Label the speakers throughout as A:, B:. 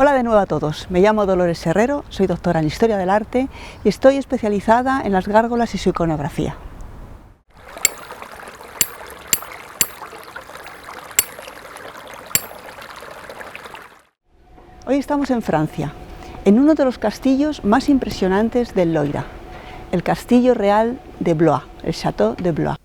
A: Hola de nuevo a todos, me llamo Dolores Herrero, soy doctora en Historia del Arte y estoy especializada en las gárgolas y su iconografía. Hoy estamos en Francia, en uno de los castillos más impresionantes del Loira, el Castillo Real de Blois, el Château de Blois.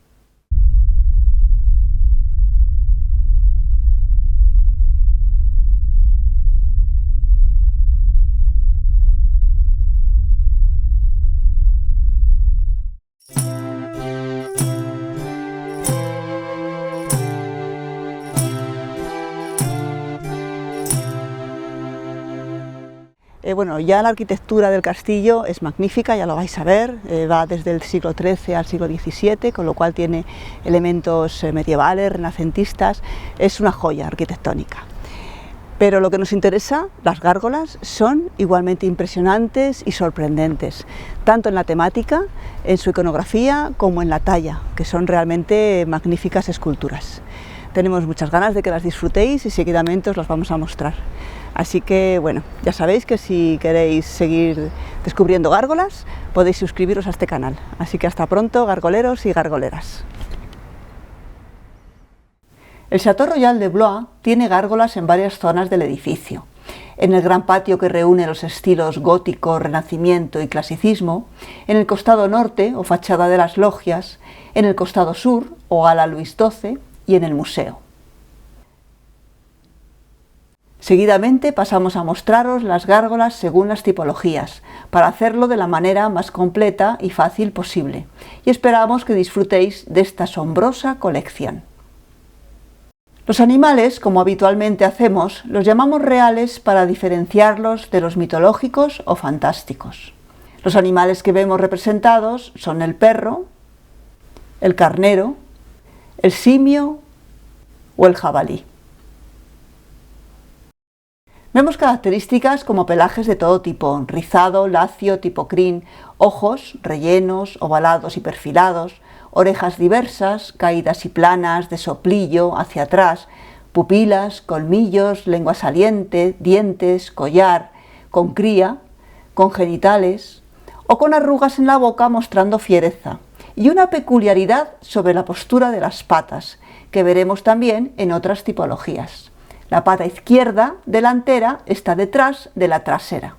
A: Bueno, ya la arquitectura del castillo es magnífica, ya lo vais a ver, va desde el siglo XIII al siglo XVII, con lo cual tiene elementos medievales, renacentistas, es una joya arquitectónica. Pero lo que nos interesa, las gárgolas, son igualmente impresionantes y sorprendentes, tanto en la temática, en su iconografía, como en la talla, que son realmente magníficas esculturas. Tenemos muchas ganas de que las disfrutéis y seguidamente os las vamos a mostrar. Así que, bueno, ya sabéis que si queréis seguir descubriendo gárgolas, podéis suscribiros a este canal. Así que hasta pronto, gargoleros y gargoleras. El Château Royal de Blois tiene gárgolas en varias zonas del edificio. En el gran patio que reúne los estilos gótico, renacimiento y clasicismo, en el costado norte o fachada de las logias, en el costado sur o ala Luis XII y en el museo. Seguidamente pasamos a mostraros las gárgolas según las tipologías, para hacerlo de la manera más completa y fácil posible, y esperamos que disfrutéis de esta asombrosa colección. Los animales, como habitualmente hacemos, los llamamos reales para diferenciarlos de los mitológicos o fantásticos. Los animales que vemos representados son el perro, el carnero, el simio o el jabalí. Vemos características como pelajes de todo tipo, rizado, lacio, tipo crin, ojos rellenos, ovalados y perfilados, orejas diversas, caídas y planas, de soplillo, hacia atrás, pupilas, colmillos, lengua saliente, dientes, collar, con cría, con genitales o con arrugas en la boca mostrando fiereza, y una peculiaridad sobre la postura de las patas, que veremos también en otras tipologías. La pata izquierda, delantera, está detrás de la trasera.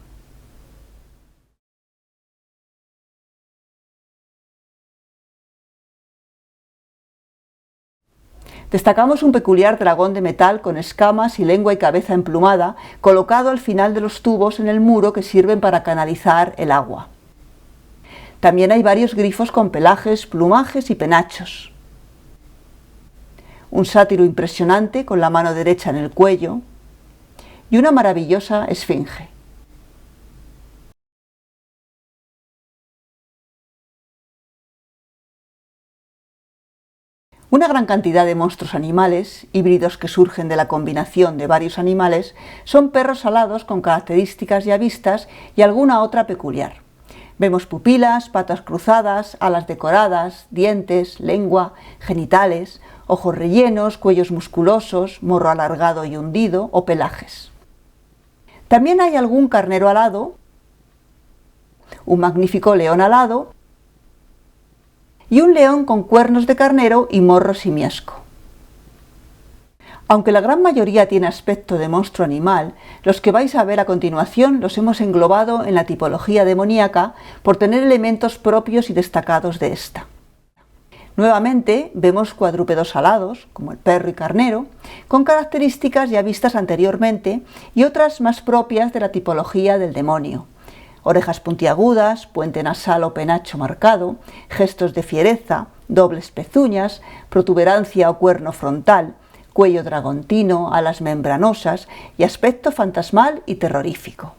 A: Destacamos un peculiar dragón de metal con escamas y lengua y cabeza emplumada, colocado al final de los tubos en el muro que sirven para canalizar el agua. También hay varios grifos con pelajes, plumajes y penachos. Un sátiro impresionante con la mano derecha en el cuello y una maravillosa esfinge. Una gran cantidad de monstruos animales, híbridos que surgen de la combinación de varios animales, son perros alados con características ya vistas y alguna otra peculiar. Vemos pupilas, patas cruzadas, alas decoradas, dientes, lengua, genitales, ojos rellenos, cuellos musculosos, morro alargado y hundido o pelajes. También hay algún carnero alado, un magnífico león alado y un león con cuernos de carnero y morro simiesco. Aunque la gran mayoría tiene aspecto de monstruo animal, los que vais a ver a continuación los hemos englobado en la tipología demoníaca por tener elementos propios y destacados de esta. Nuevamente vemos cuadrúpedos alados, como el perro y carnero, con características ya vistas anteriormente y otras más propias de la tipología del demonio. Orejas puntiagudas, puente nasal o penacho marcado, gestos de fiereza, dobles pezuñas, protuberancia o cuerno frontal, cuello dragontino, alas membranosas y aspecto fantasmal y terrorífico.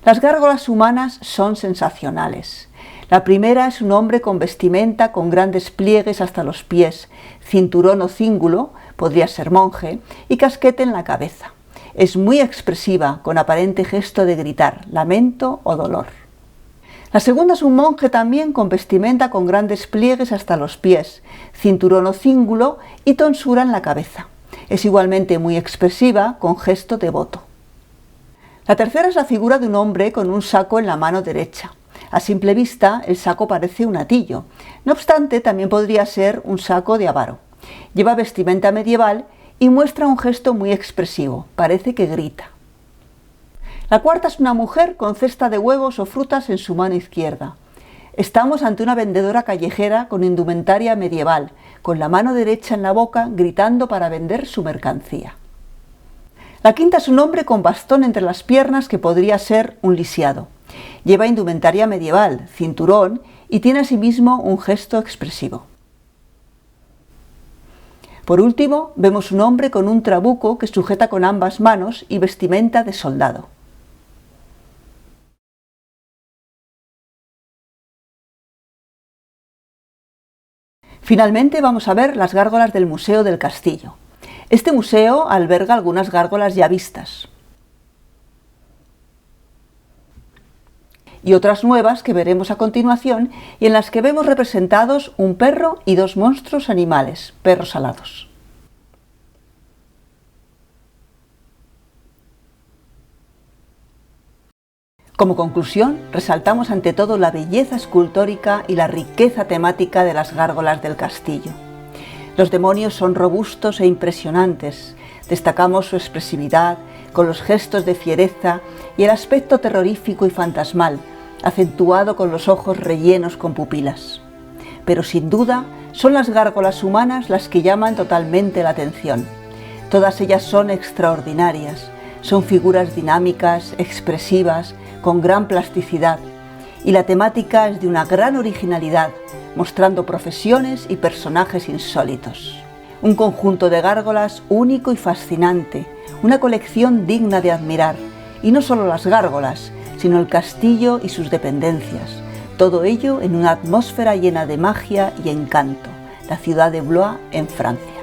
A: Las gárgolas humanas son sensacionales. La primera es un hombre con vestimenta con grandes pliegues hasta los pies, cinturón o cíngulo, podría ser monje, y casquete en la cabeza. Es muy expresiva, con aparente gesto de gritar, lamento o dolor. La segunda es un monje también con vestimenta con grandes pliegues hasta los pies, cinturón o cíngulo y tonsura en la cabeza. Es igualmente muy expresiva, con gesto devoto. La tercera es la figura de un hombre con un saco en la mano derecha. A simple vista, el saco parece un atillo. No obstante, también podría ser un saco de avaro. Lleva vestimenta medieval y muestra un gesto muy expresivo. Parece que grita. La cuarta es una mujer con cesta de huevos o frutas en su mano izquierda. Estamos ante una vendedora callejera con indumentaria medieval, con la mano derecha en la boca, gritando para vender su mercancía. La quinta es un hombre con bastón entre las piernas que podría ser un lisiado. Lleva indumentaria medieval, cinturón y tiene asimismo un gesto expresivo. Por último, vemos un hombre con un trabuco que sujeta con ambas manos y vestimenta de soldado. Finalmente vamos a ver las gárgolas del Museo del Castillo. Este museo alberga algunas gárgolas ya vistas y otras nuevas que veremos a continuación y en las que vemos representados un perro y dos monstruos animales, perros alados. Como conclusión, resaltamos ante todo la belleza escultórica y la riqueza temática de las gárgolas del castillo. Los demonios son robustos e impresionantes. Destacamos su expresividad, con los gestos de fiereza y el aspecto terrorífico y fantasmal, acentuado con los ojos rellenos con pupilas. Pero sin duda, son las gárgolas humanas las que llaman totalmente la atención. Todas ellas son extraordinarias, son figuras dinámicas, expresivas, con gran plasticidad, y la temática es de una gran originalidad, mostrando profesiones y personajes insólitos. Un conjunto de gárgolas único y fascinante, una colección digna de admirar, y no solo las gárgolas, sino el castillo y sus dependencias, todo ello en una atmósfera llena de magia y encanto, la ciudad de Blois en Francia.